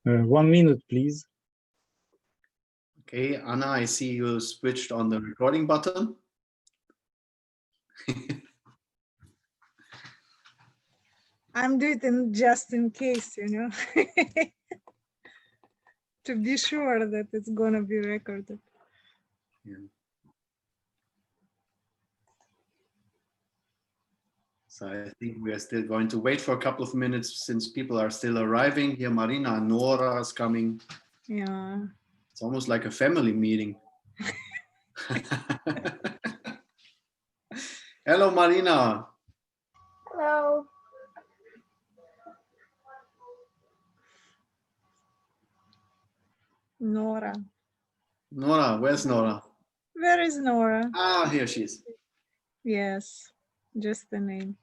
1 minute, please. Okay, Anna, I see you switched on the recording button. I'm doing it just in case, you know, to be sure that it's gonna be recorded. Yeah. So I think we are still going to wait for a couple of minutes since people are still arriving. Here, Marina and Nora is coming. Yeah. It's almost like a family meeting. Hello, Marina. Hello. Nora. Nora, where's Nora? Where is Nora? Ah, here she is. Yes, just the name.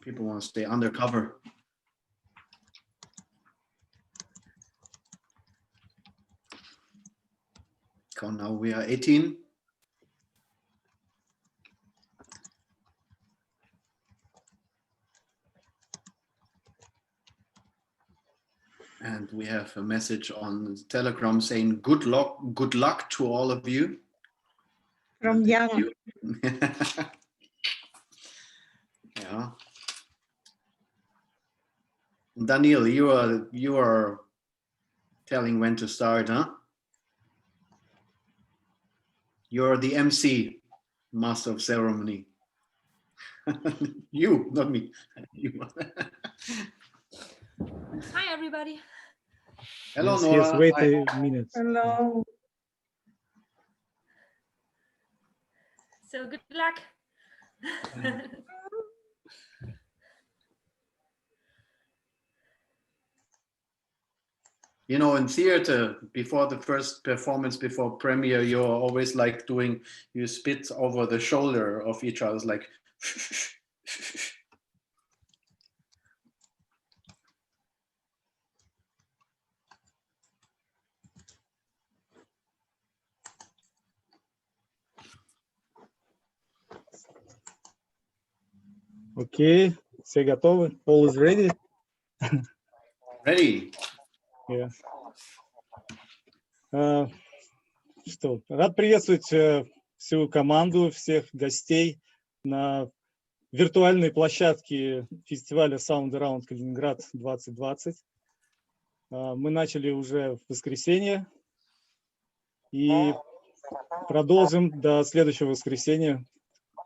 People want to stay undercover. So now we are 18. And we have a message on Telegram saying good luck to all of you. From Yana. Yeah. Daniel, you are telling when to start, huh? You're the MC, Master of Ceremony. You, not me. You. Hi, everybody. Hello, Yes, Nora. yes, wait Hi. a minute. Hello. So good luck. You know, in theater, before the first performance, before premiere, you're always like you spit over the shoulder of each other, like. Окей, все готовы? All is ready? Ready. Yeah. Что, рад приветствовать всю команду, всех гостей на виртуальной площадке фестиваля Sound Around Kaliningrad 2020. Мы начали уже в воскресенье и продолжим до следующего воскресенья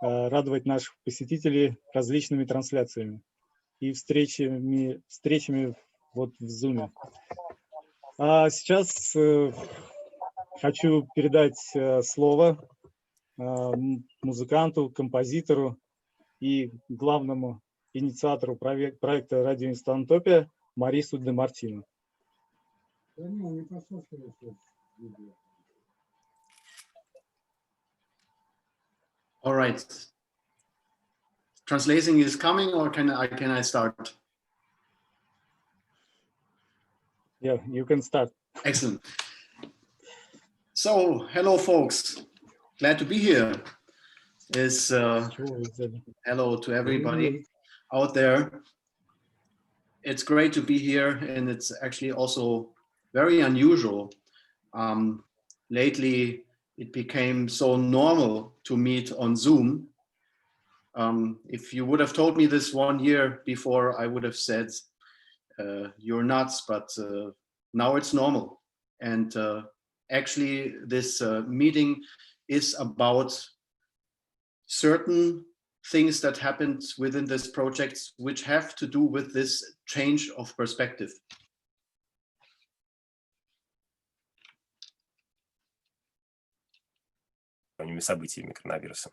радовать наших посетителей различными трансляциями и встречами вот в Zoom. А сейчас хочу передать слово музыканту, композитору и главному инициатору проекта Radio Instantopia Maurice de Martin. All right. Translating is coming, or can I start? Yeah, you can start. Excellent. So, hello, folks. Glad to be here. Hello to everybody out there. It's great to be here, and it's actually also very unusual. Lately, it became so normal to meet on Zoom. If you would have told me this 1 year before, I would have said, you're nuts, but now it's normal. And actually, this meeting is about certain things that happened within this project which have to do with this change of perspective. Событиями коронавируса.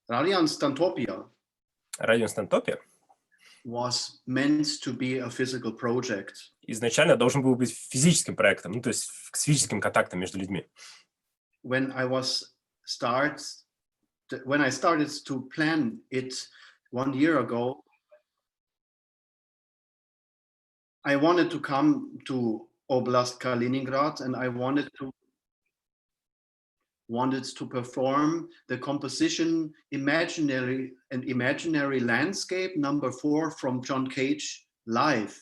Radio Instantopia was meant to be a physical project. Изначально должен был быть физическим проектом, ну, то есть с физическим контактом между людьми. When I started to plan it 1 year ago, I wanted to come to Oblast Kaliningrad, and I wanted to wanted to perform the composition Imaginary Landscape number 4 from John Cage live.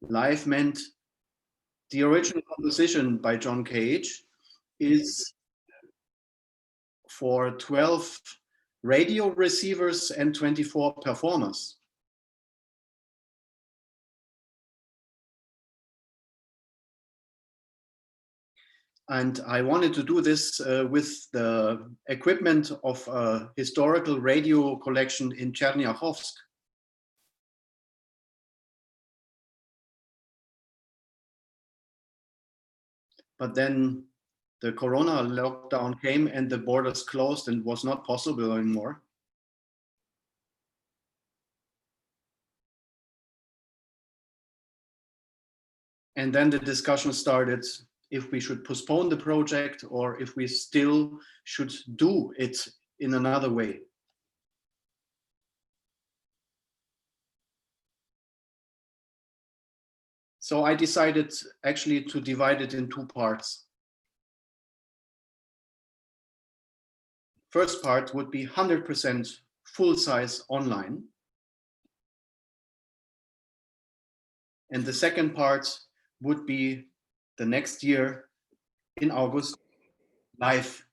Live meant the original composition by John Cage is for 12 radio receivers and 24 performers. And I wanted to do this with the equipment of a historical radio collection in Cherniachovsk. But then the Corona lockdown came and the borders closed and was not possible anymore. And then the discussion started if we should postpone the project or if we still should do it in another way. So I decided actually to divide it in 2 parts. First part would be 100% full size online. And the second part would be the next year in August, live.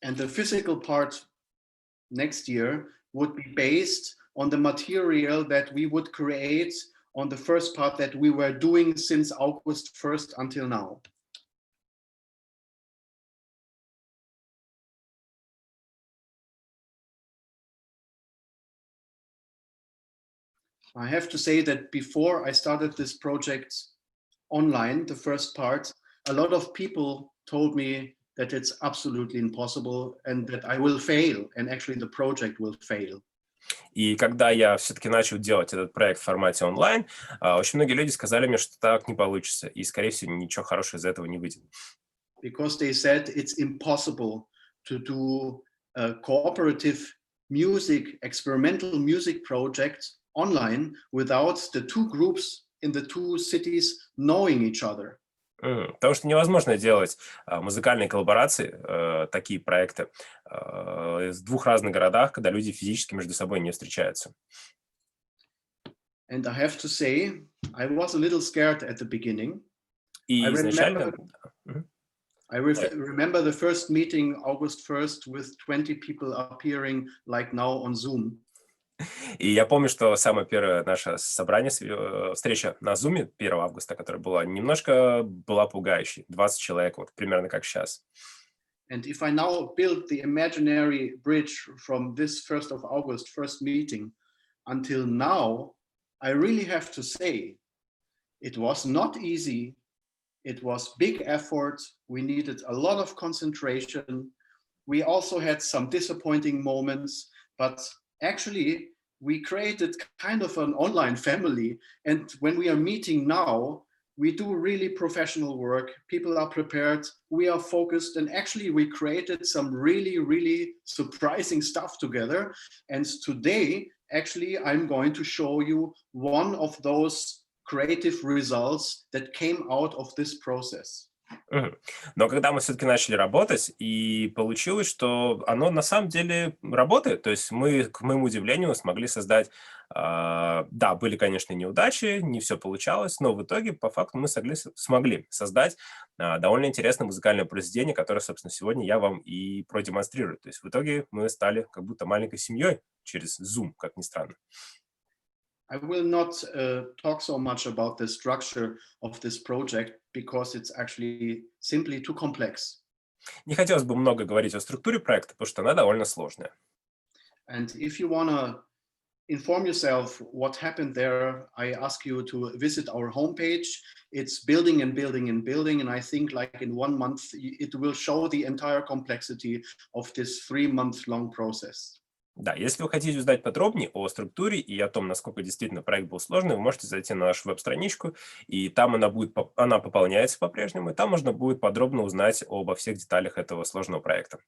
And the physical part next year would be based on the material that we would create on the first part that we were doing since August 1st until now. I have to say that before I started this project online, the first part, a lot of people told me that it's absolutely impossible and that I will fail, and actually the project will fail. И когда я все-таки начал делать этот проект в формате онлайн, очень многие люди сказали мне, что так не получится, и, скорее всего, ничего хорошего из этого не выйдет. Because they said it's impossible to do a cooperative music, experimental music project online without the 2 groups in the 2 cities knowing each other. Потому что невозможно делать музыкальные коллаборации, такие проекты, в 2 разных городах, когда люди физически между собой не встречаются. And I have to say, I was a little scared at the beginning. И изначально... I remember the first meeting, August 1st, with 20 people appearing like now on Zoom. И я помню, что самое первое наше собрание, встреча на Zoom 1 августа, которая была немножко пугающей. 20 человек, вот примерно как сейчас. And if I now build the imaginary bridge from this 1st of August, first meeting, until now, I really have to say, it was not easy. It was big effort. We needed a lot of concentration. We also had some disappointing moments, but actually we created kind of an online family. And when we are meeting now, we do really professional work. People are prepared. We are focused. And actually we created some really, really surprising stuff together. And today, actually, I'm going to show you one of those creative results that came out of this process. Но когда мы все-таки начали работать, и получилось, что оно на самом деле работает. То есть мы, к моему удивлению, смогли создать... Да, были, конечно, неудачи, не все получалось, но в итоге, по факту, мы смогли создать довольно интересное музыкальное произведение, которое, собственно, сегодня я вам и продемонстрирую. То есть в итоге мы стали как будто маленькой семьей через Zoom, как ни странно. I will not talk so much about the structure of this project because it's actually simply too complex. Не хотелось бы много говорить о структуре проекта, потому что она довольно сложная. And if you want to inform yourself what happened there, I ask you to visit our homepage. It's building and building and building, and I think like in 1 month it will show the entire complexity of this 3-month long process. Да, если вы хотите узнать подробнее о структуре и о том, насколько действительно проект был сложный, вы можете зайти на нашу веб-страничку, и там она пополняется по-прежнему, и там можно будет подробно узнать обо всех деталях этого сложного проекта.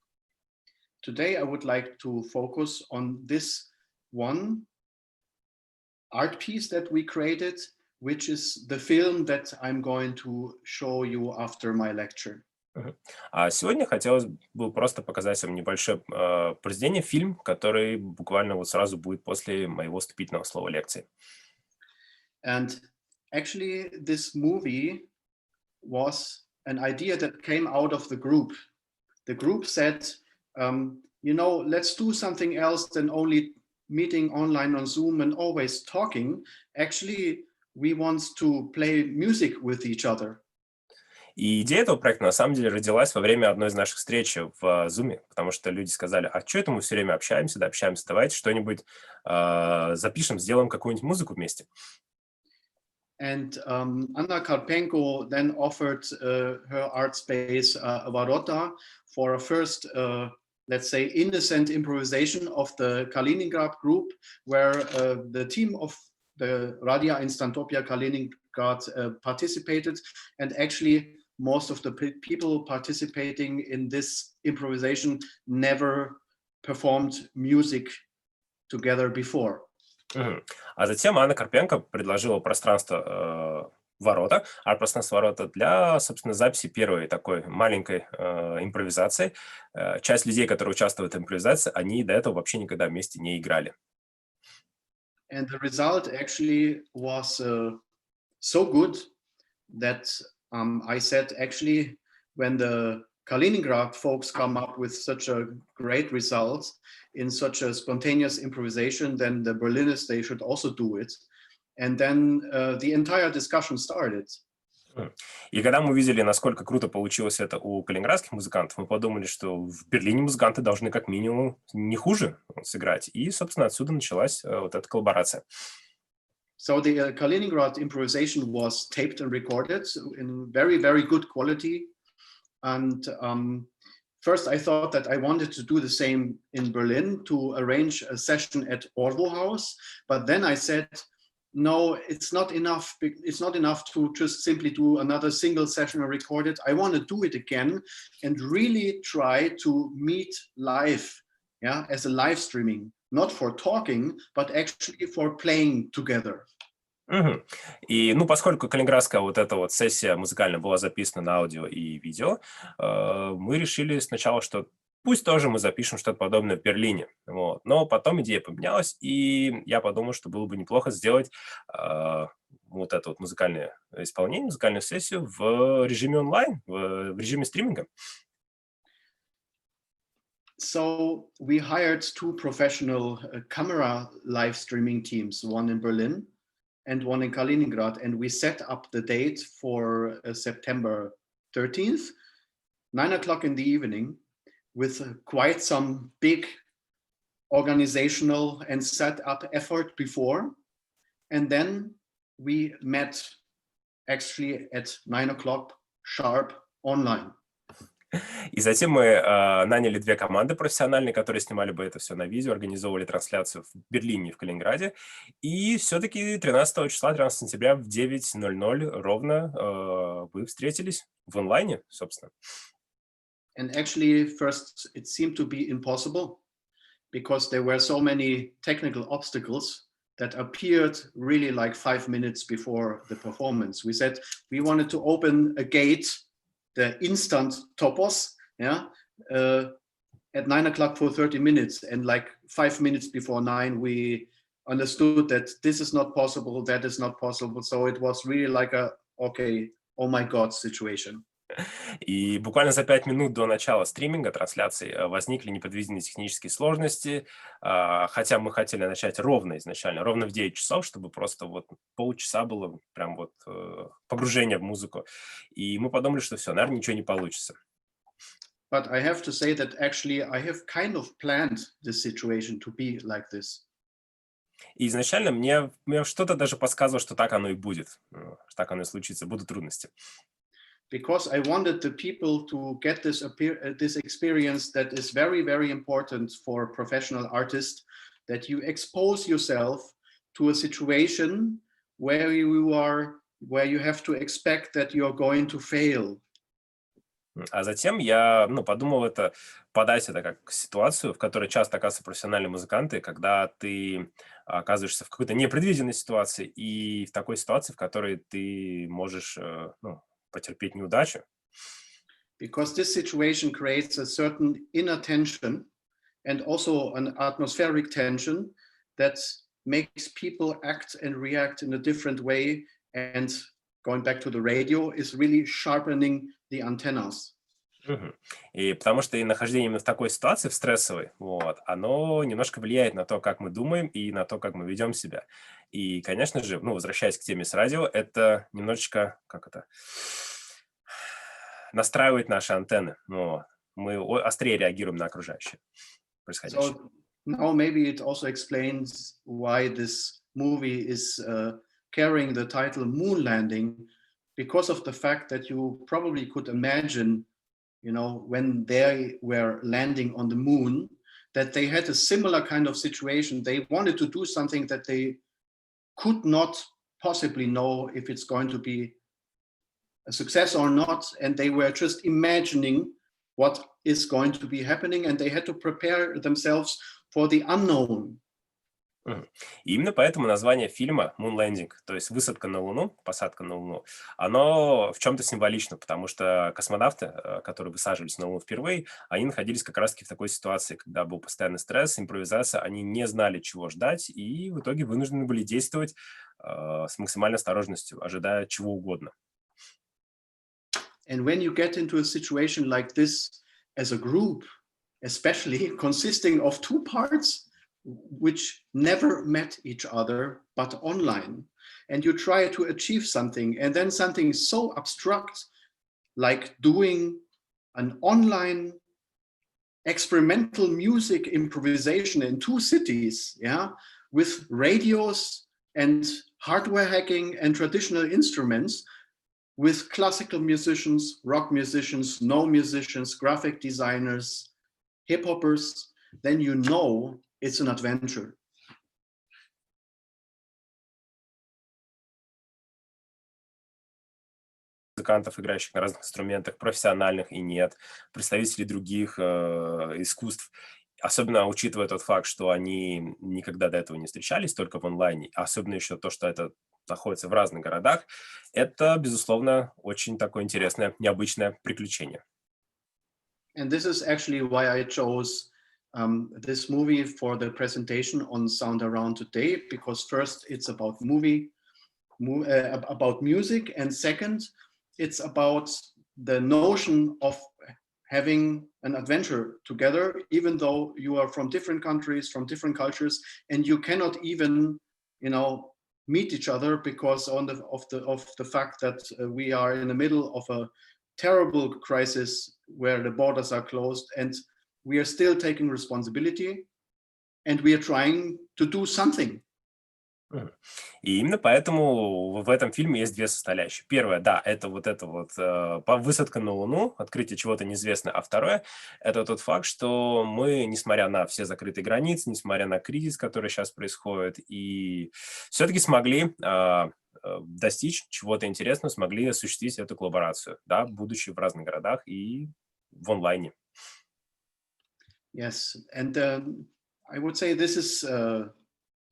Today I would like to focus on this one art piece that we created, which is the film that I'm going to show you after my lecture. А сегодня хотелось бы просто показать вам небольшое произведение, фильм, который буквально вот сразу будет после моего вступительного слова лекции. And actually this movie was an idea that came out of the group. The group said, let's do something else than only meeting online on Zoom and always talking. Actually, we want to play music with each other. И идея этого проекта на самом деле родилась во время одной из наших встреч в Zoom, потому что люди сказали, а что это мы все время общаемся, давайте что-нибудь запишем, сделаем какую-нибудь музыку вместе. And Anna Karpenko then offered her art space Ворота for a first, let's say, innocent improvisation of the Kaliningrad group, where the team of the Radio Instantopia Kaliningrad participated, and actually most of the people participating in this improvisation never performed music together before. А затем Анна Карпенко предложила пространство Ворота, арт-пространство Ворота для, собственно, записи первой такой маленькой импровизации. Часть людей, которые участвуют в импровизации, они до этого вообще никогда вместе не играли. And the result actually was so good that I said, actually, when the Kaliningrad folks come up with such a great result in such a spontaneous improvisation, then the Berliners, they should also do it. And then the entire discussion started. И когда мы увидели, насколько круто получилось это у калининградских музыкантов, мы подумали, что в Берлине музыканты должны как минимум не хуже сыграть. И, собственно, отсюда началась вот эта коллаборация. So the Kaliningrad improvisation was taped and recorded in very, very good quality. And first I thought that I wanted to do the same in Berlin, to arrange a session at Orwo House. But then I said, no, it's not enough. It's not enough to just simply do another single session and record it. I want to do it again and really try to meet live, as a live streaming, not for talking, but actually for playing together. И, поскольку калининградская вот эта вот сессия музыкальная была записана на аудио и видео, мы решили сначала, что пусть тоже мы запишем что-то подобное в Берлине. Вот. Но потом идея поменялась, и я подумал, что было бы неплохо сделать вот это вот музыкальное исполнение, музыкальную сессию в режиме онлайн, в режиме стриминга. So we hired two professional camera live streaming teams, one in Berlin and one in Kaliningrad, and we set up the date for September 13th, 9 o'clock in the evening, with quite some big organizational and set up effort before. And then we met actually at 9 o'clock sharp online. И затем мы наняли две команды профессиональные, которые снимали бы это все на видео, организовывали трансляцию в Берлине и в Калининграде. И все-таки 13 сентября в 9:00 ровно вы встретились в онлайне, собственно. And actually, first, it seemed to be impossible because there were so many technical obstacles that appeared really like 5 minutes before the performance. We said we wanted to open a gate, the instant topos, at 9 o'clock for 30 minutes. And like 5 minutes before 9, we understood that this is not possible, that is not possible. So it was really like okay, oh my God situation. И буквально за 5 минут до начала стриминга, трансляции, возникли непредвиденные технические сложности, хотя мы хотели начать изначально, ровно в 9 часов, чтобы просто вот полчаса было прям вот погружение в музыку. И мы подумали, что все, наверное, ничего не получится. But I have to say that actually I have kind of planned this situation to be like this. И изначально мне что-то даже подсказывало, что так оно и будет, так оно и случится, будут трудности. because I wanted the people to get this experience that is very, very important for professional artists, that you expose yourself to a situation where you have to expect that you're going to fail. А затем я подумал подать это как ситуацию, в которой часто оказываются профессиональные музыканты, когда ты оказываешься в какой-то непредвиденной ситуации и в такой ситуации, в которой ты можешь потерпеть неудачу. Because this situation creates a certain inner tension and also an atmospheric tension that makes people act and react in a different way, and going back to the radio is really sharpening the antennas. И потому что и нахождение именно в такой ситуации, в стрессовой, оно немножко влияет на то, как мы думаем и на то, как мы ведем себя. И, конечно же, возвращаясь к теме с радио, это немножечко, настраивает наши антенны. Мы острее реагируем на окружающее происходящее. So now maybe it also explains why this movie is carrying the title Moon Landing, because of the fact that you probably could imagine, when they were landing on the moon, that they had a similar kind of situation. They wanted to do something that they could not possibly know if it's going to be a success or not, and they were just imagining what is going to be happening, and they had to prepare themselves for the unknown. И именно поэтому название фильма Moon Landing, то есть высадка на Луну, посадка на Луну, оно в чем-то символично, потому что космонавты, которые высаживались на Луну впервые, они находились как раз-таки в такой ситуации, когда был постоянный стресс, импровизация, они не знали, чего ждать, и в итоге вынуждены были действовать с максимальной осторожностью, ожидая чего угодно. And when you get into a situation like this as a group, especially consisting of two parts which never met each other but online, and you try to achieve something, and then something so abstract like doing an online experimental music improvisation in two cities, with radios and hardware hacking and traditional instruments, with classical musicians, rock musicians, no musicians, graphic designers, hip-hoppers, then you know it's an adventure. Музыкантов, играющих на разных инструментах, профессиональных и нет, представителей других искусств. Особенно учитывая тот факт, что они никогда до этого не встречались, только в онлайне, особенно еще то, что это находится в разных городах, это, безусловно, очень такое интересное, необычное приключение. And this is actually why I chose this movie for the presentation on Sound Around today, because first it's about about music, and second, it's about the notion of having an adventure together, even though you are from different countries, from different cultures, and you cannot even, meet each other because of the fact that we are in the middle of a terrible crisis where the borders are closed, and we are still taking responsibility, and we are trying to do something. И именно поэтому в этом фильме есть две составляющие. Первое, да, это высадка на Луну, открытие чего-то неизвестного. А второе, это тот факт, что мы, несмотря на все закрытые границы, несмотря на кризис, который сейчас происходит, и все-таки смогли достичь чего-то интересного, смогли осуществить эту коллаборацию, да, будучи в разных городах и в онлайне. Yes, and I would say this is...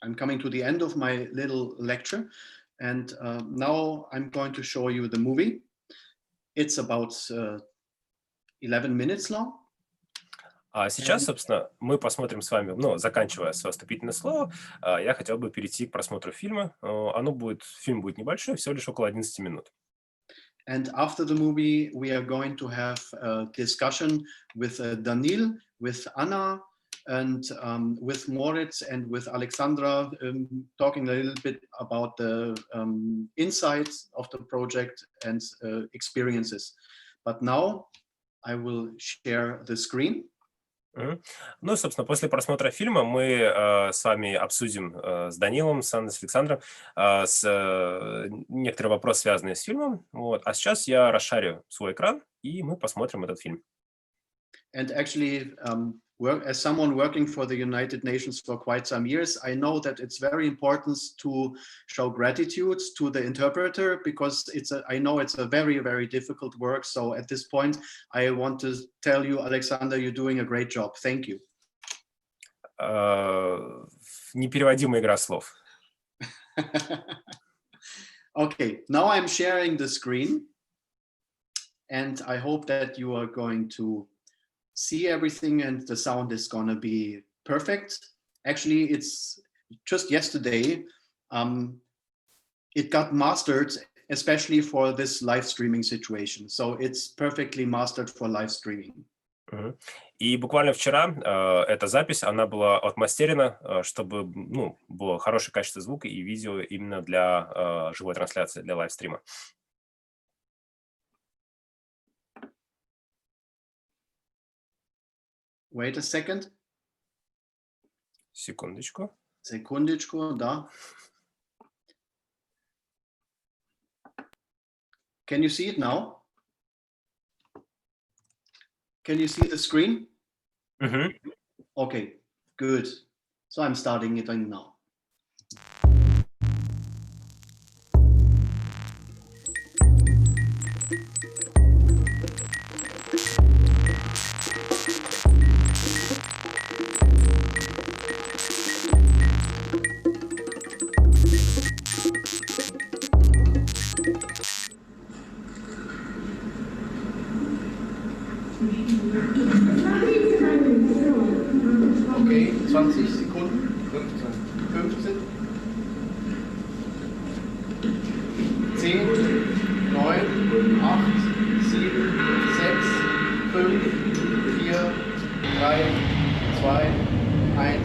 I'm coming to the end of my little lecture, and now I'm going to show you the movie. It's about 11 minutes long. А сейчас, собственно, мы посмотрим с вами, заканчивая свое вступительное слово, я хотел бы перейти к просмотру фильма. Фильм будет небольшой, всего лишь около 11 минут. And after the movie, we are going to have a discussion with Daniil, with Anna, and with Moritz and with Alexandra, talking a little bit about the insights of the project and experiences. But now I will share the screen. Ну, собственно, после просмотра фильма мы с вами обсудим с Данилом, с Александром некоторые вопросы, связанные с фильмом. Вот. А сейчас я расшарю свой экран, и мы посмотрим этот фильм. And actually, as someone working for the United Nations for quite some years, I know that it's very important to show gratitude to the interpreter, because I know it's a very, very difficult work. So at this point, I want to tell you, Alexander, you're doing a great job. Thank you. Непереводимая игра слов. Okay, now I'm sharing the screen, and I hope that you are going to see everything and the sound is gonna be perfect. Actually, it's just yesterday, it got mastered, especially for this live streaming situation. So it's perfectly mastered for live streaming. И буквально вчера эта запись, она была отмастерена, чтобы было хорошее качество звука и видео именно для живой трансляции, для лайвстрима. Wait a second. Секундочку. Секундочку, да. Can you see it now? Can you see the screen? Okay, good. So I'm starting it now. Okay, 20 Sekunden, 15, 10, 9, 8, 7, 6, 5, 4, 3, 2, 1.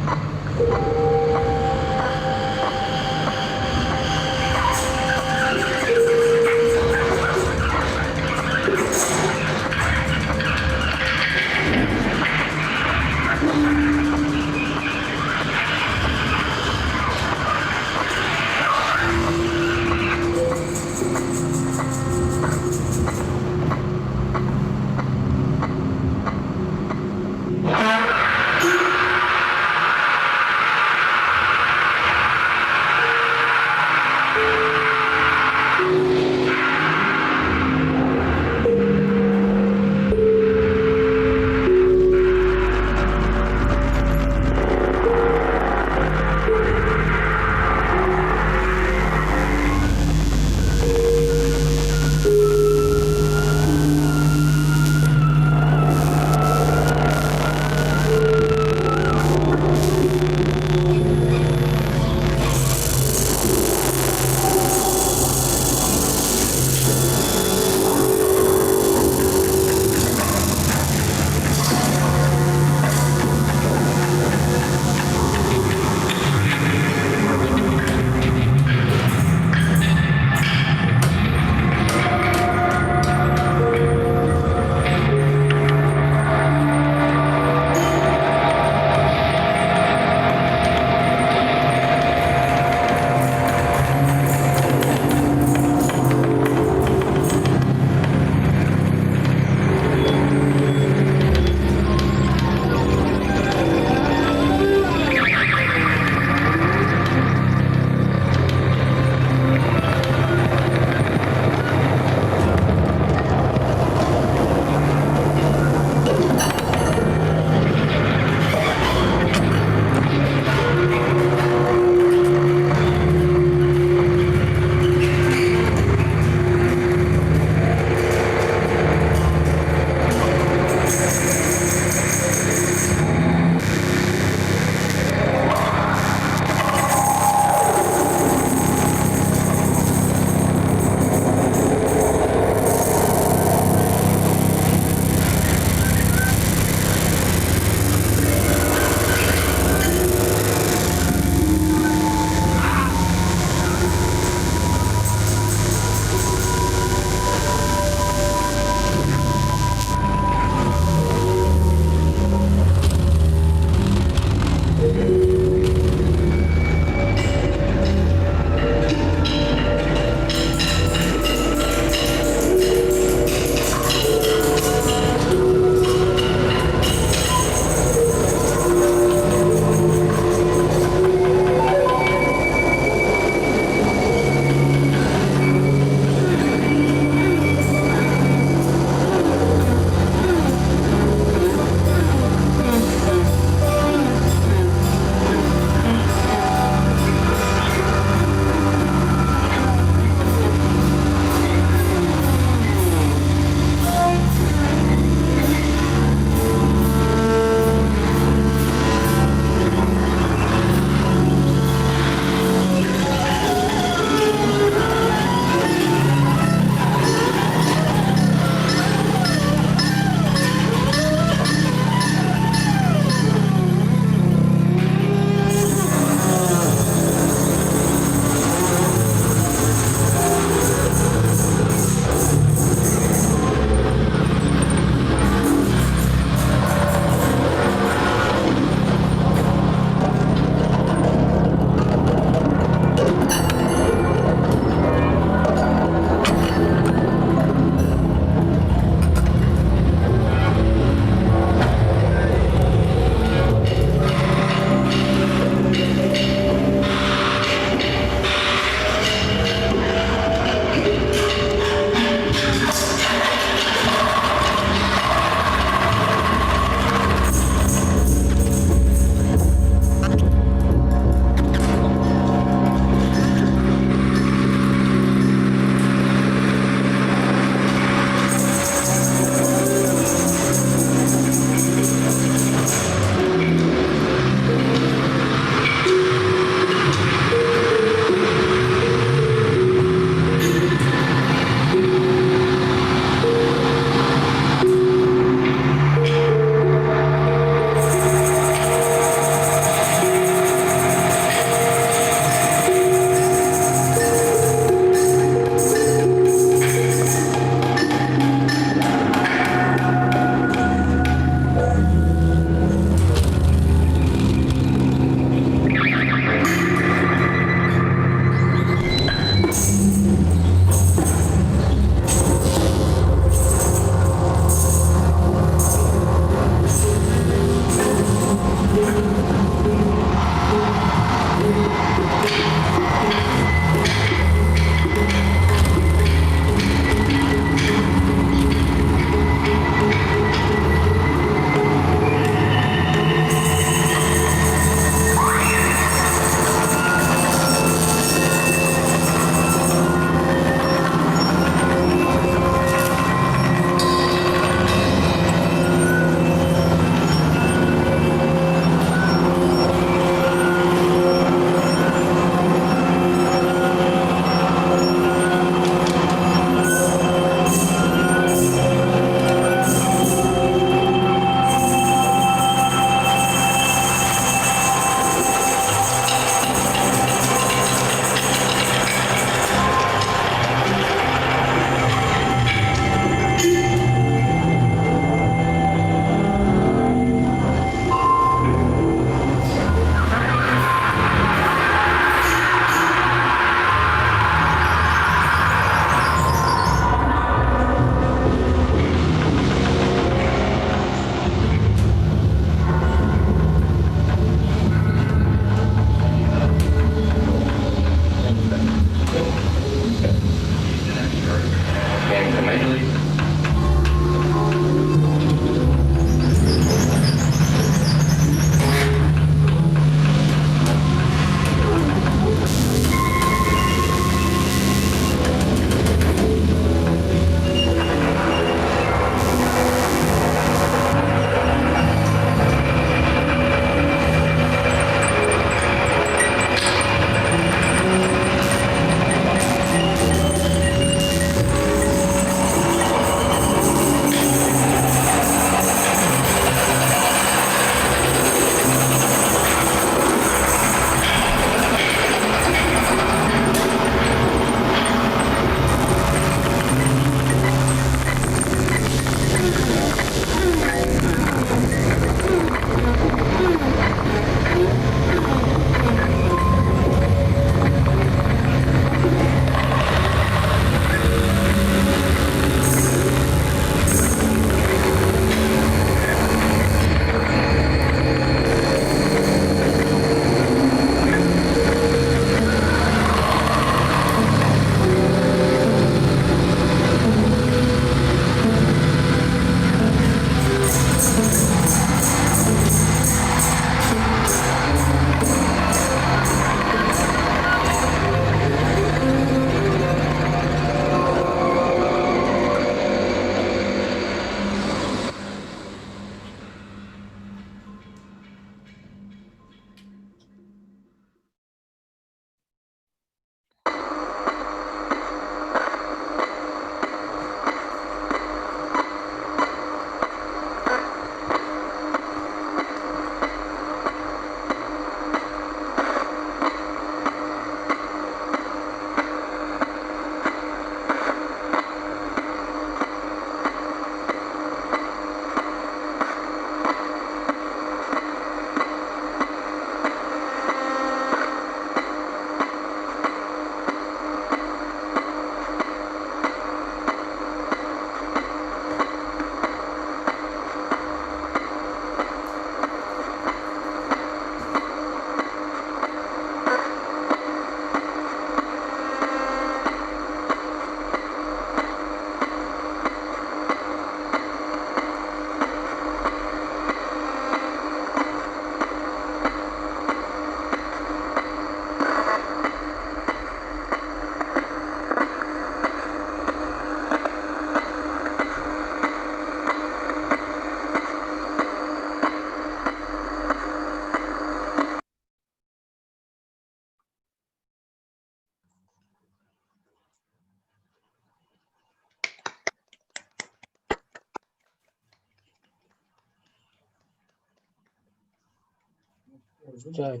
Так,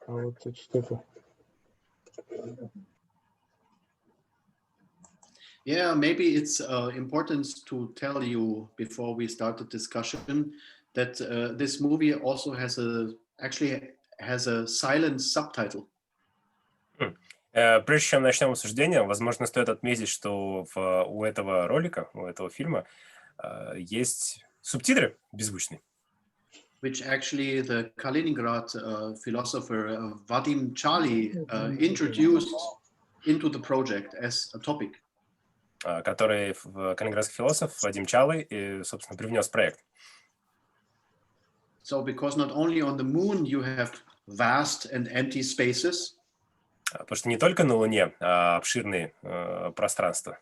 а вот тут что-то. Yeah, maybe it's important to tell you before we start the discussion that this movie also actually has a silent subtitle. Прежде чем начнем обсуждение, возможно, стоит отметить, что у этого ролика, у этого фильма есть субтитры беззвучные. Which actually the Kaliningrad philosopher Vadim Charli introduced into the project as a topic. Который калининградский философ Вадим Чалый, собственно, привнес в проект. So because not only on the moon you have vast and empty spaces. Потому что не только на Луне, а обширные пространства,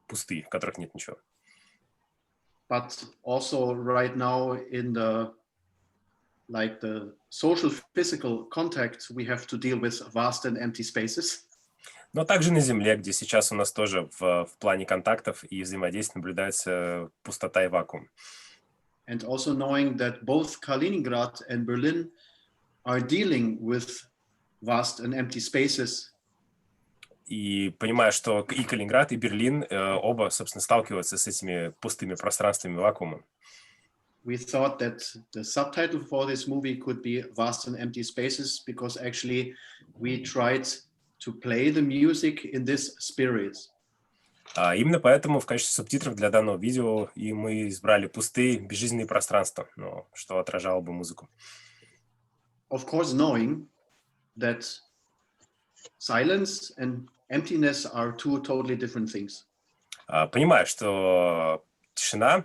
пустые, в которых нет ничего. But also right now in the social physical contact we have to deal with vast and empty spaces. Но также на Земле, где сейчас у нас тоже в плане контактов и взаимодействия наблюдается пустота и вакуум. And also knowing that both Kaliningrad and Berlin are dealing with vast and empty spaces. И понимая, что и Калининград, и Берлин оба, собственно, сталкиваются с этими пустыми пространствами вакуума. We thought that the subtitle for this movie could be Vast and Empty Spaces, because actually we tried to play the music in this spirit. Именно поэтому в качестве субтитров для данного видео и мы избрали пустые, безжизненные пространства, что отражало бы музыку. Of course, knowing that silence and emptiness are two totally different things. Понимаю, что тишина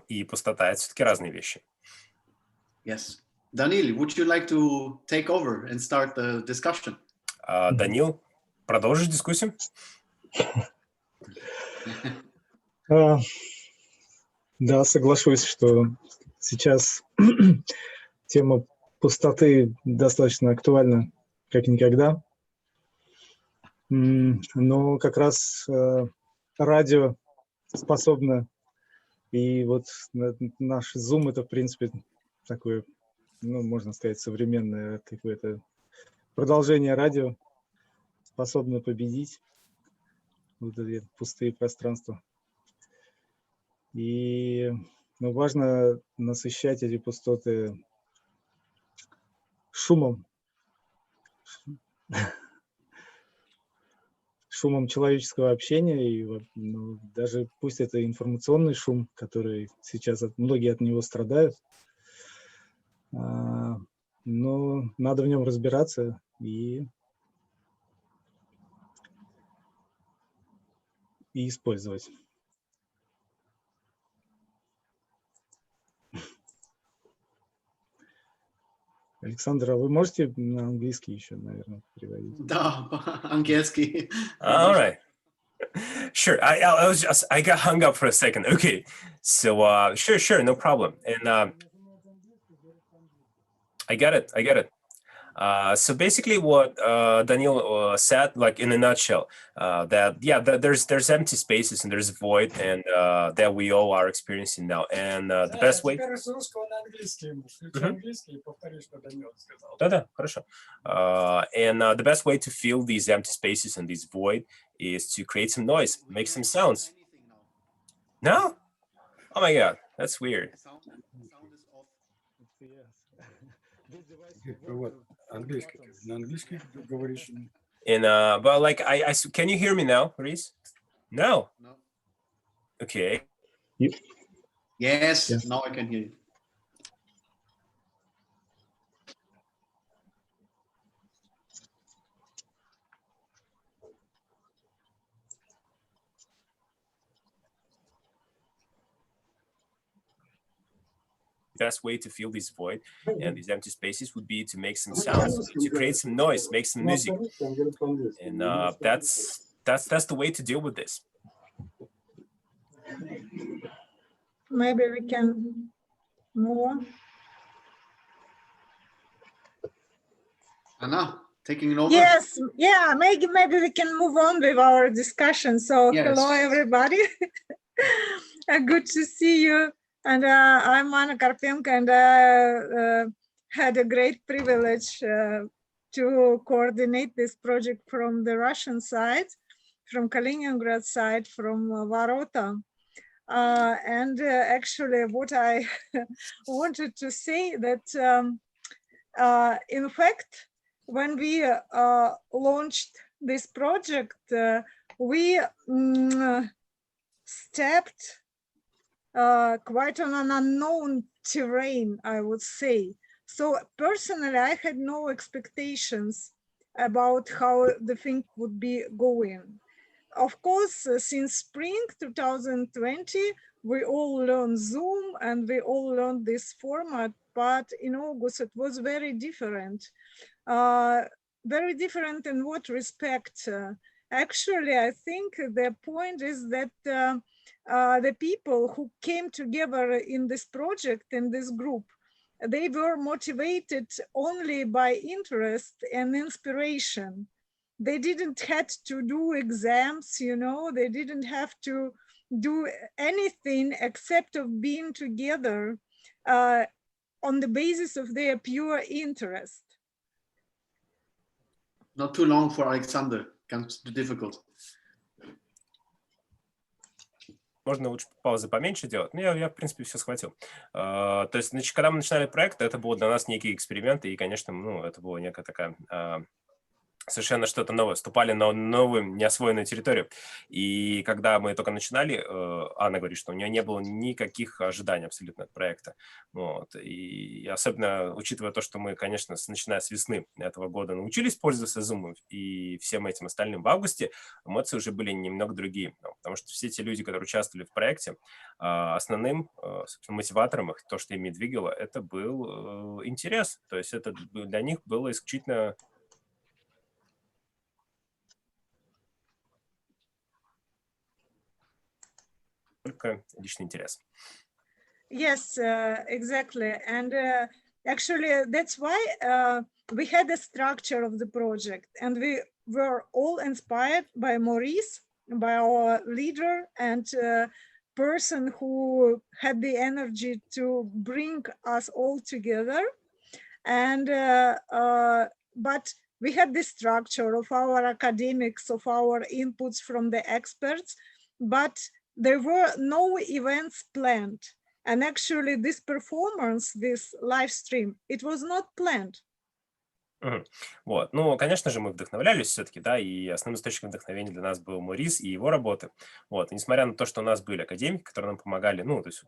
и пустота — это все-таки разные вещи. Yes. Daniil, would you like to take over and start the discussion? Данил, продолжишь дискуссию? Да, соглашусь, что сейчас тема пустоты достаточно актуальна, как никогда. Но как раз радио способно, и вот наш Zoom — это, в принципе, такое, можно сказать, современное какое-то продолжение радио, способно победить вот эти пустые пространства. И важно насыщать эти пустоты шумом. Шумом человеческого общения, и даже пусть это информационный шум, который сейчас многие от него страдают, но надо в нем разбираться и использовать. Александр, а вы можете на английский еще, наверное, переводить? Да, английский. All right. Sure. I got hung up for a second. Okay. So, sure, no problem. And I get it. So basically what Daniil said, like in a nutshell, that there's empty spaces and there's void, and that we all are experiencing now. And the best way... Да, хорошо. And the best way to fill these empty spaces and this void is to create some noise, make some sounds. No? Oh my God, that's weird. And but like I can you hear me now, Maurice? No. Okay. Yes, now I can hear you. Best way to fill this void and these empty spaces would be to make some sounds, to create some noise, make some music, and that's the way to deal with this. Maybe we can move on. Anna, taking it over? Yes, yeah, maybe we can move on with our discussion. So yes. Hello, everybody. Good to see you. And I'm Anna Karpenko, and had a great privilege to coordinate this project from the Russian side, from Kaliningrad side, from Vorota. Actually, what I wanted to say that, in fact, when we launched this project, we stepped quite on an unknown terrain, I would say. So personally, I had no expectations about how the thing would be going. Of course, since spring 2020, we all learned Zoom and we all learned this format, but in August it was very different. Very different in what respect? Actually, I think the point is that the people who came together in this project, in this group, they were motivated only by interest and inspiration. They didn't have to do exams, you know, they didn't have to do anything except of being together on the basis of their pure interest. Not too long for Alexander, comes too difficult. Можно лучше паузы поменьше делать. Ну, я в принципе, все схватил. То есть, значит, когда мы начинали проект, это был для нас некий эксперимент, и, конечно, ну, это была некая такая... совершенно что-то новое, вступали на новую, неосвоенную территорию. И когда мы только начинали, Анна говорит, что у нее не было никаких ожиданий абсолютно от проекта. Вот. И особенно учитывая то, что мы, конечно, начиная с весны этого года научились пользоваться Zoom и всем этим остальным в августе, эмоции уже были немного другие. Потому что все те люди, которые участвовали в проекте, основным мотиватором их, то, что ими двигало, это был интерес. То есть это для них было исключительно... только личный интерес. Yes, exactly. And actually, that's why we had a structure of the project, and we were all inspired by Maurice, by our leader and person who had the energy to bring us all together. And but we had the structure of our academics, of our inputs from the experts, but there were no events planned. And actually this performance, this live stream, it was not planned. Вот. Ну, конечно же, мы вдохновлялись все-таки, да, и основным источником вдохновения для нас был Морис и его работы. Вот. И несмотря на то, что у нас были академики, которые нам помогали, ну, то есть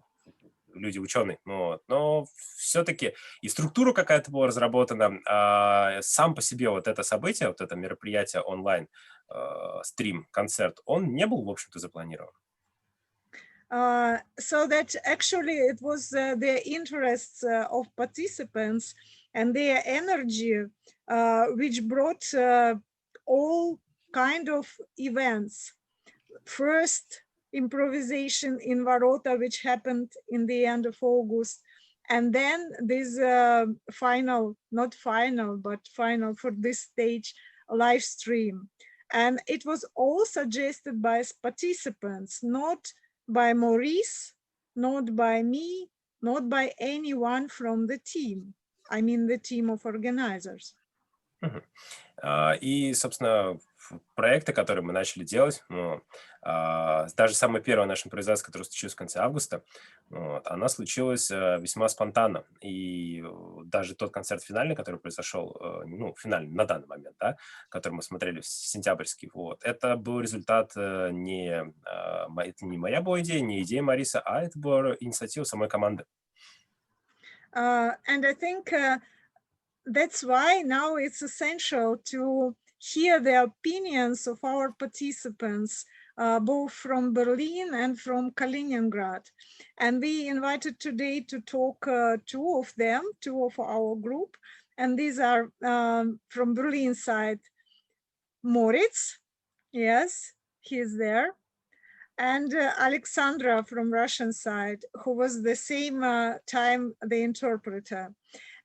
люди ученые, вот, но все-таки и структура какая-то была разработана, сам по себе вот это событие, вот это мероприятие онлайн, стрим, концерт, он не был, в общем-то, запланирован. So that actually it was the interests of participants and their energy which brought all kind of events. First, improvisation in Ворота, which happened in the end of August, and then this final, not final, but final for this stage, live stream. And it was all suggested by participants, not by Maurice, not by me, not by anyone from the team. I mean the team of organizers. И, собственно, проекты, которые мы начали делать, даже самая первая наша импровизация, которая случилась в конце августа, вот, она случилась весьма спонтанно. И даже тот концерт финальный, который произошел, ну, финальный на данный момент, да, который мы смотрели в сентябрьский, вот, это был результат это не моя была идея, не идея Мориса, а это была инициатива самой команды. And I think that's why now it's essential to hear the opinions of our participants, both from Berlin and from Kaliningrad. And we invited today to talk two of them, two of our group. And these are from Berlin side, Moritz, yes, he is there. And Alexandra from Russian side, who was the same time the interpreter.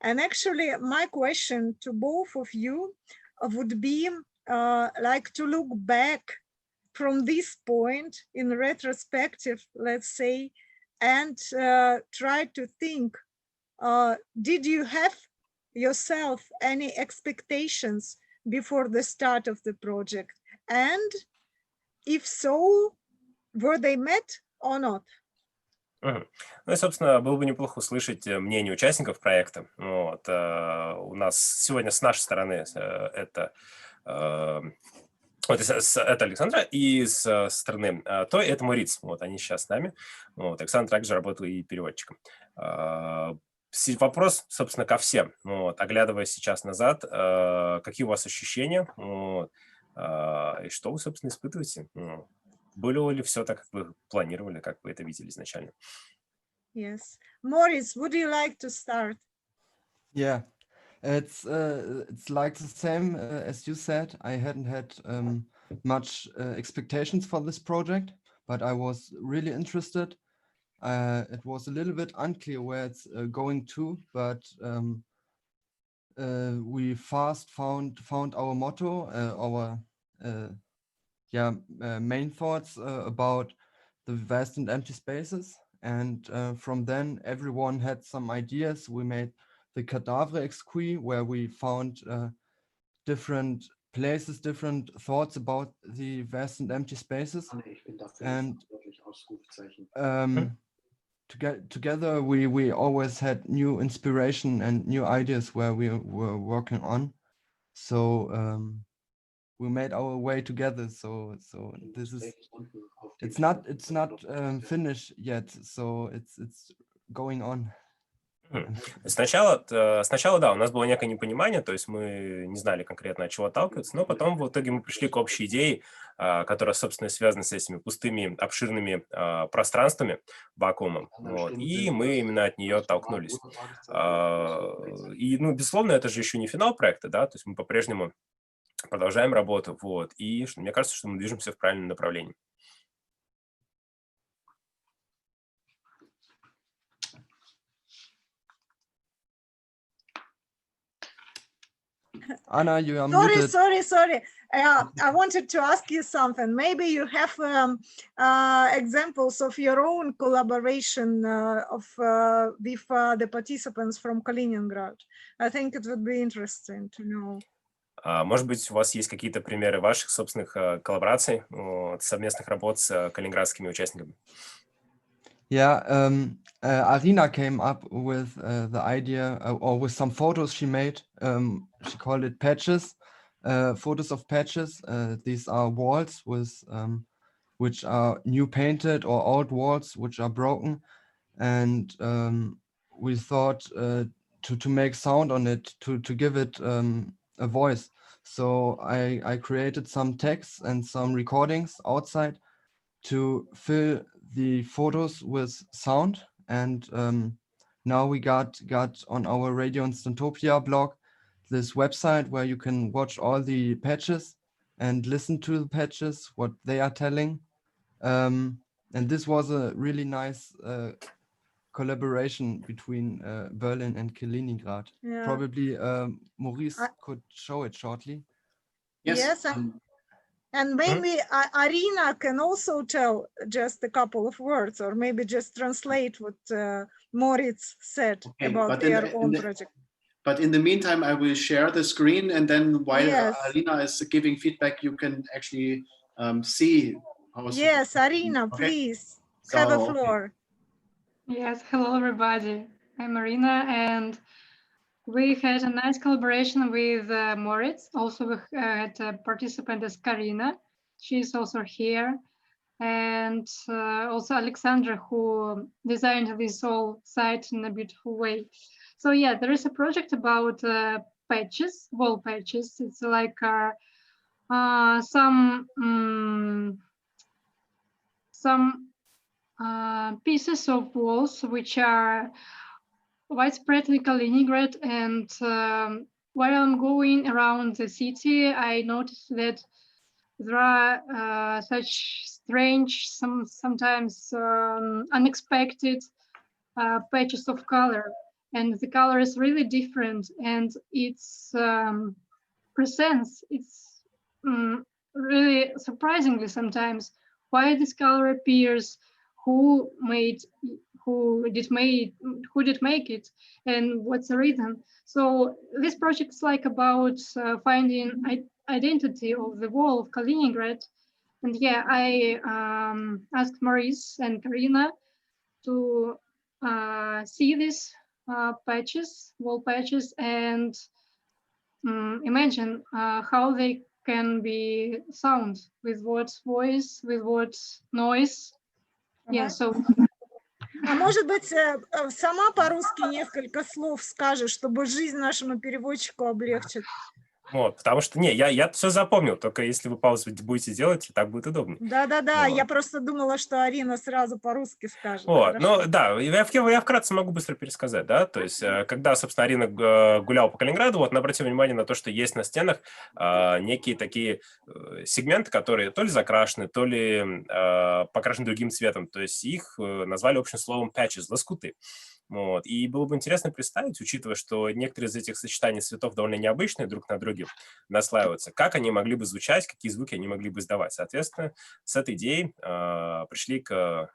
And actually, my question to both of you would be like to look back from this point in retrospective, let's say, and try to think, did you have yourself any expectations before the start of the project? And if so, were they met or not? Ну и, собственно, было бы неплохо услышать мнение участников проекта. Вот, у нас сегодня с нашей стороны это Александра, и с стороны той это Мориса. Вот, они сейчас с нами. Вот, Александр также работал и переводчиком. Вопрос, собственно, ко всем. Вот, оглядывая сейчас назад, какие у вас ощущения? Вот, и что вы, собственно, испытываете? Было ли все так, как вы планировали, как вы это видели изначально? Yes. Maurice, would you like to start? Yeah, it's like the same as you said. I hadn't had much expectations for this project, but I was really interested. It was a little bit unclear where it's going to, but we fast found our motto, our main thoughts about the vast and empty spaces. And from then, everyone had some ideas. We made the Cadavre Exquis, where we found different places, different thoughts about the vast and empty spaces. And together, we always had new inspiration and new ideas where we were working on. So we made our way together. So this is it's not finished yet. So it's going on. Сначала, да, у нас было некое непонимание, то есть мы не знали конкретно, от чего отталкиваться, но потом в итоге мы пришли к общей идее, которая, собственно, связана с этими пустыми, обширными пространствами, вакуумом, вот, и мы именно от нее оттолкнулись. И, ну, безусловно, это же еще не финал проекта, да, то есть мы по-прежнему продолжаем работу, вот, и мне кажется, что мы движемся в правильном направлении. Anna, you are Sorry, muted. sorry. I wanted to ask you something. Maybe you have examples of your own collaboration with the participants from Kaliningrad. I think it would be interesting to know. Может быть, у вас есть какие-то примеры ваших собственных коллабораций, совместных работ с калининградскими участниками? Yeah, Arina came up with the idea, or with some photos she made. She called it patches, photos of patches. These are walls with which are new painted, or old walls which are broken, and we thought to make sound on it, to give it a voice. So I created some texts and some recordings outside to fill the photos with sound, and now we got on our Radio Instantopia blog this website where you can watch all the patches and listen to the patches, what they are telling, and this was a really nice collaboration between Berlin and Kaliningrad. Yeah. Probably Maurice could show it shortly. Yes, and maybe Arina can also tell just a couple of words, or maybe just translate what Moritz said about their own project. But in the meantime, I will share the screen, and then while Arina is giving feedback, you can actually see. Yes, Arina, please have a floor. Yes, hello everybody. I'm Marina, and we had a nice collaboration with Moritz. Also, we had a participant as Karina. She's also here. And also Alexandra, who designed this whole site in a beautiful way. So yeah, there is a project about patches, wall patches. It's like some pieces of walls which are widespread in Kaliningrad, and while I'm going around the city, I noticed that there are such strange, sometimes unexpected patches of color, and the color is really different, and its presence, it's really surprisingly sometimes why this color appears, who who did make it and what's the reason. So this project is like about finding identity of the wall of Kaliningrad. And yeah, I asked Maurice and Karina to see these wall patches, and imagine how they can be sound, with what voice, with what noise. Yeah, so. А может быть, сама по-русски несколько слов скажешь, чтобы жизнь нашему переводчику облегчить? Вот, потому что, не, я все запомнил, только если вы паузу будете делать, так будет удобнее. Да, вот. Я просто думала, что Арина сразу по-русски скажет. Вот, ну да, я вкратце могу быстро пересказать, да, то есть, когда, собственно, Арина гуляла по Калининграду, вот, она обратила внимание на то, что есть на стенах некие такие сегменты, которые то ли закрашены, то ли покрашены другим цветом, то есть их назвали общим словом patches, лоскуты. Вот. И было бы интересно представить, учитывая, что некоторые из этих сочетаний цветов довольно необычные друг на друге наслаиваются, как они могли бы звучать, какие звуки они могли бы издавать. Соответственно, с этой идеей пришли к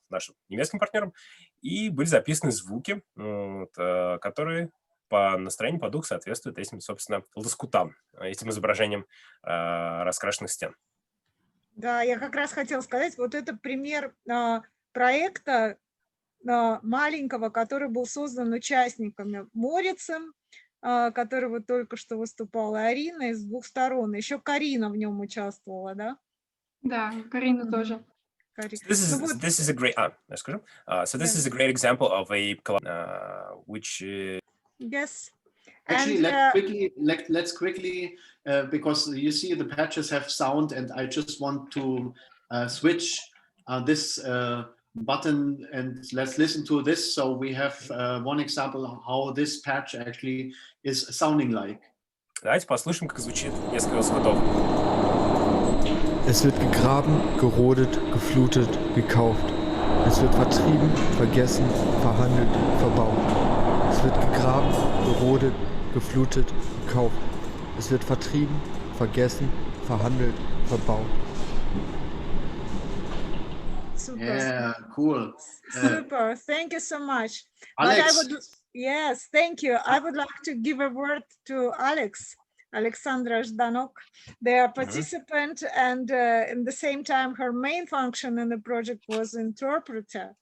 нашим немецким партнерам, и были записаны звуки, которые по настроению, по духу соответствуют этим, собственно, лоскутам, этим изображениям раскрашенных стен. Да, я как раз хотела сказать, вот это пример проекта, маленького, который был создан участниками Морицем, который вот только что выступала, Арина, из двух сторон. Еще Карина в нем участвовала, да? Да, Карина тоже. This is a great. So this is a great example of a which. Yes. Actually, let's quickly because you see the patches have sound, and I just want to switch this. Button, and let's listen to this. So we have one example of how this patch actually is sounding like. Давайте послушаем, как звучит несколько лоскутов. Es wird gegraben, gerodet, geflutet, gekauft. Es wird vertrieben, vergessen, verhandelt, verbaut. Es wird gegraben, gerodet, geflutet, gekauft. Es wird vertrieben, vergessen, verhandelt, verbaut. Super. Yeah, cool. Super. Thank you so much. Alex. Yes, thank you. I would like to give a word to Alexandra Zhdanok, the participant, and in the same time, her main function in the project was interpreter.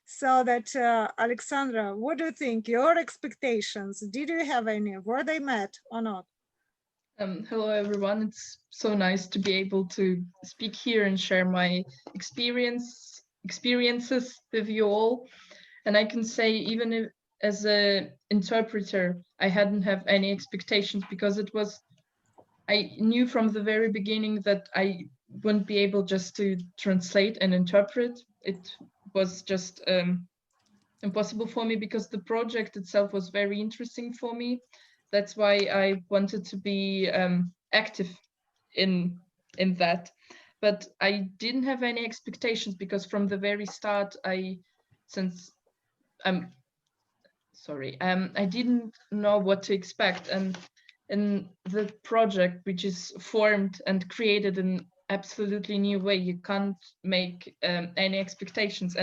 So that, Alexandra, what do you think? Your expectations, did you have any? Were they met or not? Hello, everyone. It's so nice to be able to speak here and share my experiences with you all. And I can say, even if, as an interpreter, I hadn't have any expectations, because I knew from the very beginning that I wouldn't be able just to translate and interpret. It was just impossible for me, because the project itself was very interesting for me. That's why I wanted to be active in that. But I didn't have any expectations, because from the very start, I didn't know what to expect. And in the project, which is formed and created in absolutely new way, you can't make any expectations.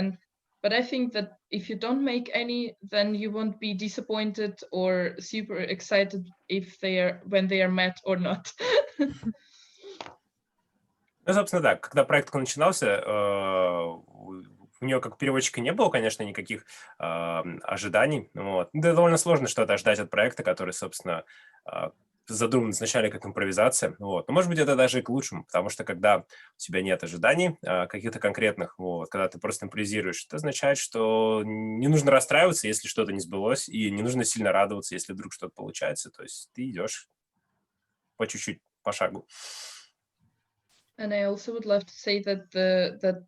But I think that if you don't make any, then you won't be disappointed or super excited when they are met or not. Ну, собственно, да, когда проект начинался, у нее как переводчика не было, конечно, никаких ожиданий. Вот. Да, довольно сложно что-то ожидать от проекта, который, собственно, задуман изначально как импровизация. Вот. Но, может быть, это даже и к лучшему, потому что когда у тебя нет ожиданий каких-то конкретных, вот, когда ты просто импровизируешь, это означает, что не нужно расстраиваться, если что-то не сбылось, и не нужно сильно радоваться, если вдруг что-то получается. То есть ты идешь по чуть-чуть, по шагу. And I also would love to say that that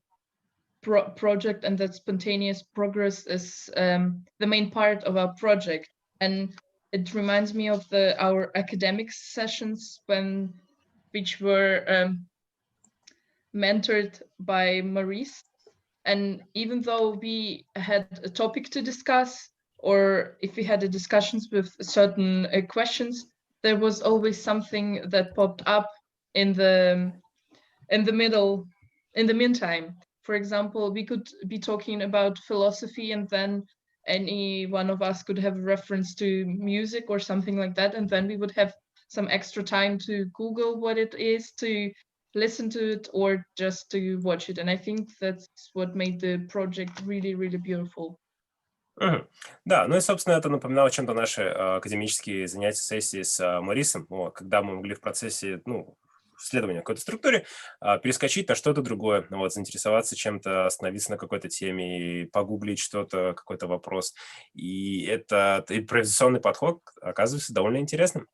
project and that spontaneous progress is the main part of our project. And it reminds me of our academic sessions which were mentored by Maurice. And even though we had a topic to discuss, or if we had a discussions with certain questions, there was always something that popped up in the meantime. For example, we could be talking about philosophy, and then any one of us could have a reference to music or something like that, and then we would have some extra time to Google what it is, to listen to it, or just to watch it. And I think that's what made the project really, really beautiful. Да, ну и, собственно, это напоминало чем-то наши академические занятия, сессии с Морисом, вот, когда мы могли в процессе, ну, исследования какой-то структуре перескочить на что-то другое, вот, заинтересоваться чем-то, остановиться на какой-то теме, и погуглить что-то, какой-то вопрос. И этот импровизационный подход оказывается довольно интересным.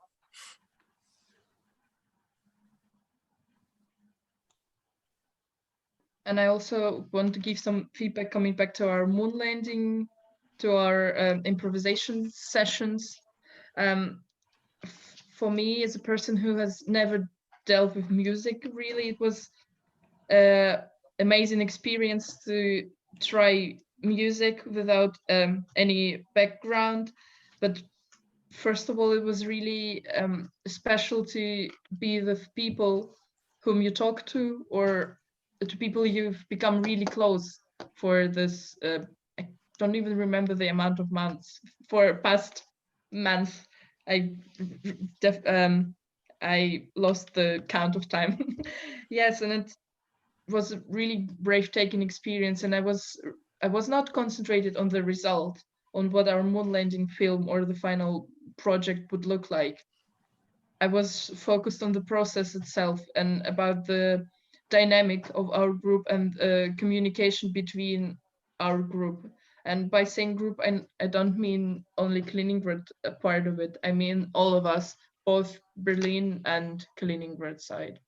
And I also want to give some feedback coming back to our moon landing, to our improvisation sessions. For me, as a person who has never dealt with music, really, it was an amazing experience to try music without any background. But first of all, it was really special to be with people whom you talk to, or to people you've become really close for this. I don't even remember the amount of months. For past month, I lost the count of time. Yes, and it was a really breathtaking experience, and I was not concentrated on the result, on what our moon landing film or the final project would look like. I was focused on the process itself and about the dynamic of our group and communication between our group. And by saying group, I don't mean only Kaliningrad, a part of it. I mean all of us, both Berlin and Kaliningrad side.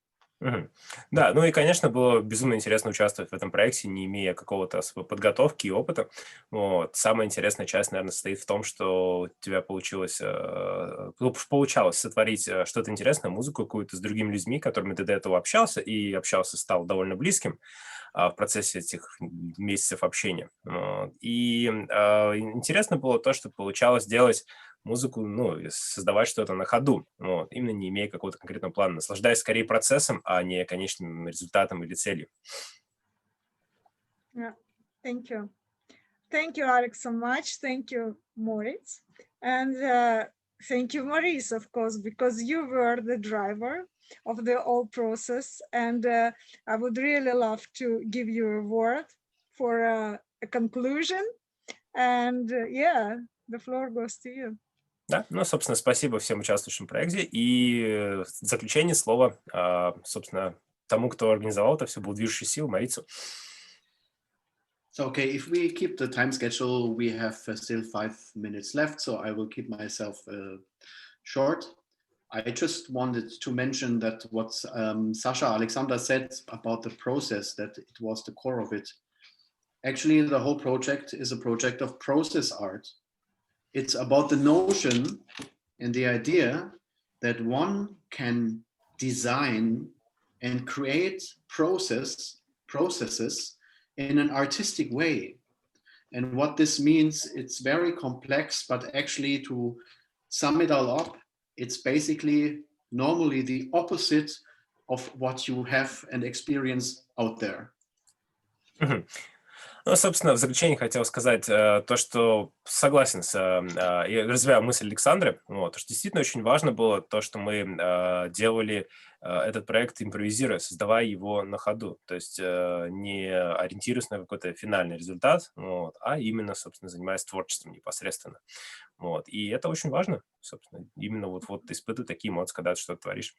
Да, ну и, конечно, было безумно интересно участвовать в этом проекте, не имея какого-то особой подготовки и опыта. Вот. Самая интересная часть, наверное, состоит в том, что у тебя получалось сотворить что-то интересное, музыку какую-то с другими людьми, которыми ты до этого общался, и общался, стал довольно близким в процессе этих месяцев общения. Вот. И интересно было то, что получалось делать музыку, ну, создавать что-то на ходу, вот, именно не имея какого-то конкретного плана, наслаждаясь скорее процессом, а не конечным результатом или целью. Yeah, thank you. Thank you, Alex, so much. Thank you, Moritz. And thank you, Maurice, of course, because you were the driver of the whole process. And I would really love to give you a word for a conclusion. And yeah, the floor goes to you. Да, ну, собственно, спасибо всем участвующим в проекте. И в заключение слова, собственно, тому, кто организовал это все, был движущей силой, Морицу. So, okay, if we keep the time schedule, we have still 5 minutes left, so I will keep myself short. I just wanted to mention that what Sasha Alexander said about the process, that it was the core of it. Actually, the whole project is a project of process art. It's about the notion and the idea that one can design and create processes in an artistic way. And what this means, it's very complex, but actually to sum it all up, it's basically normally the opposite of what you have and experience out there. Ну, собственно, в заключение хотел сказать то, что согласен и развиваю мысль Александры, вот, что действительно очень важно было то, что мы делали этот проект, импровизируя, создавая его на ходу, то есть не ориентируясь на какой-то финальный результат, вот, а именно, собственно, занимаясь творчеством непосредственно. Вот. И это очень важно, собственно, именно вот испытывать такие эмоции, когда ты что-то творишь.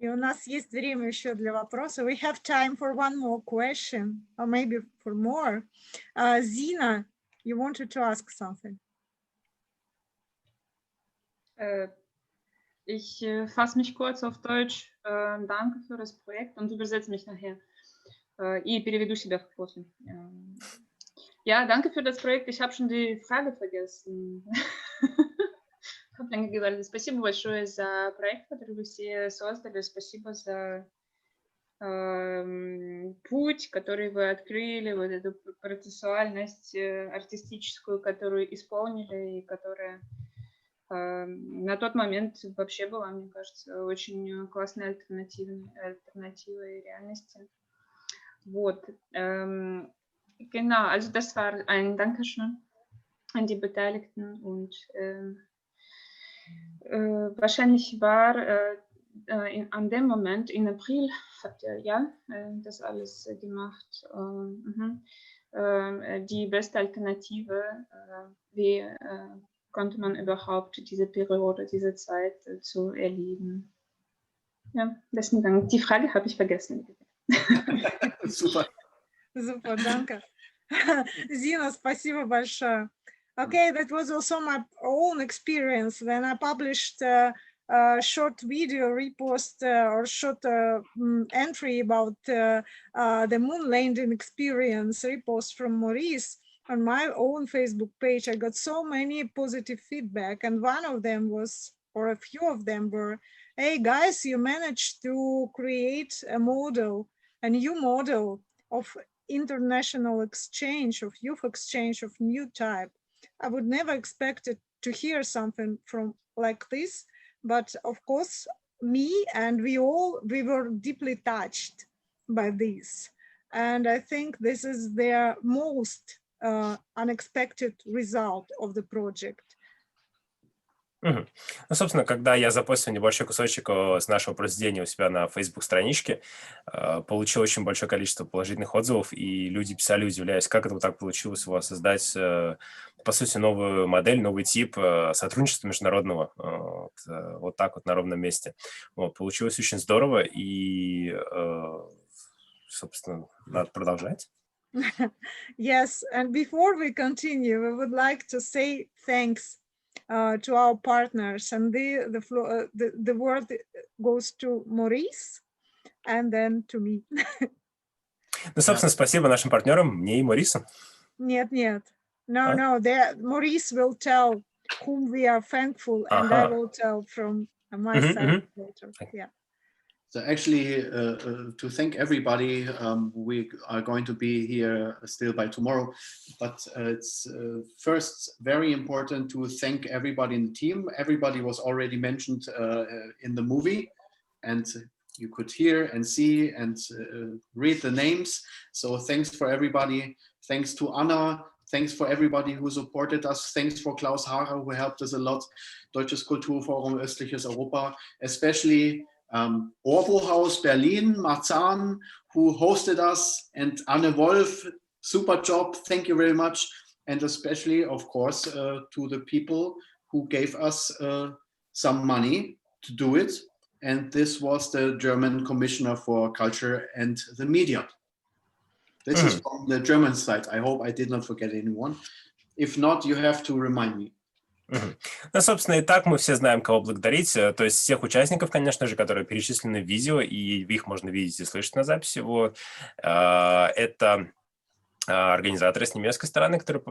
И у нас есть время еще для вопроса. We have time for one more question, or maybe for more. Zina, you wanted to ask something. Ich fasse mich kurz auf Deutsch. Danke für das Projekt und übersetze mich nachher. И переведу себя после. Ja, danke für das Projekt. Ich habe schon die Frage vergessen. Спасибо большое за проект, который вы все создали. Спасибо за путь, который вы открыли, вот эту процессуальность артистическую, которую исполнили, и которая на тот момент вообще была, мне кажется, очень классной альтернативой реальности. Вот. Genau, also das war ein Dankeschön an die Beteiligten und wahrscheinlich war an dem Moment, in April, habt ihr ja das alles gemacht, die beste Alternative, wie konnte man überhaupt diese Periode, diese Zeit zu erleben. Ja, besten Dank. Die Frage habe ich vergessen. Super. Super, danke. Zina, спасибо большое. Okay, that was also my own experience when I published a short video repost or short entry about the moon landing experience repost from Maurice on my own Facebook page. I got so many positive feedback, and one of them was, or a few of them were, hey guys, you managed to create a model, a new model of international exchange, of youth exchange of new type. I would never expected to hear something from like this, but of course, me and we were deeply touched by this. And I think this is the most unexpected result of the project. Ну, собственно, когда я запостил небольшой кусочек с нашего произведения у себя на Facebook-страничке, получил очень большое количество положительных отзывов, и люди писали, удивляясь, как это вот так получилось у вас создать, по сути, новую модель, новый тип сотрудничества международного, вот так вот на ровном месте. Вот, получилось очень здорово, и, собственно, надо продолжать. Yes, and before we continue, we would like to say thanks to our partners, and the word goes to Maurice and then to me. Ну, собственно, спасибо нашим партнерам, мне и Морису. Нет. No, Maurice will tell whom we are thankful, and I will tell from my side later. Yeah. So actually, to thank everybody, we are going to be here still by tomorrow, but it's first very important to thank everybody in the team. Everybody was already mentioned in the movie, and you could hear and see and read the names. So thanks for everybody. Thanks to Anna. Thanks for everybody who supported us. Thanks for Klaus Haarer, who helped us a lot. Deutsches Kulturforum, Östliches Europa, especially Orwo-Haus Berlin, Marzahn, who hosted us, and Anne Wolf, super job, thank you very much. And especially, of course, to the people who gave us some money to do it. And this was the German Commissioner for Culture and the Media. This is from the German side. I hope I did not forget anyone. If not, you have to remind me. Ну, собственно, и так мы все знаем, кого благодарить. То есть всех участников, конечно же, которые перечислены в видео, и их можно видеть и слышать на записи. Вот. Это организаторы с немецкой стороны, которые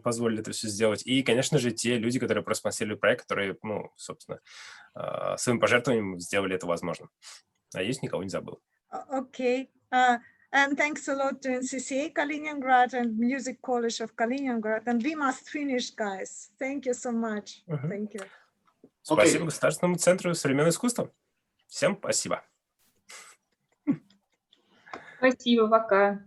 позволили это все сделать. И, конечно же, те люди, которые проспонсировали проект, которые, ну, собственно, своим пожертвованием сделали это возможным. Надеюсь, никого не забыл. Okay. And thanks a lot to NCCA Kaliningrad and Music College of Kaliningrad. And we must finish, guys. Thank you so much. Thank you. Спасибо Государственному центру современного искусства. Всем спасибо. Спасибо, пока.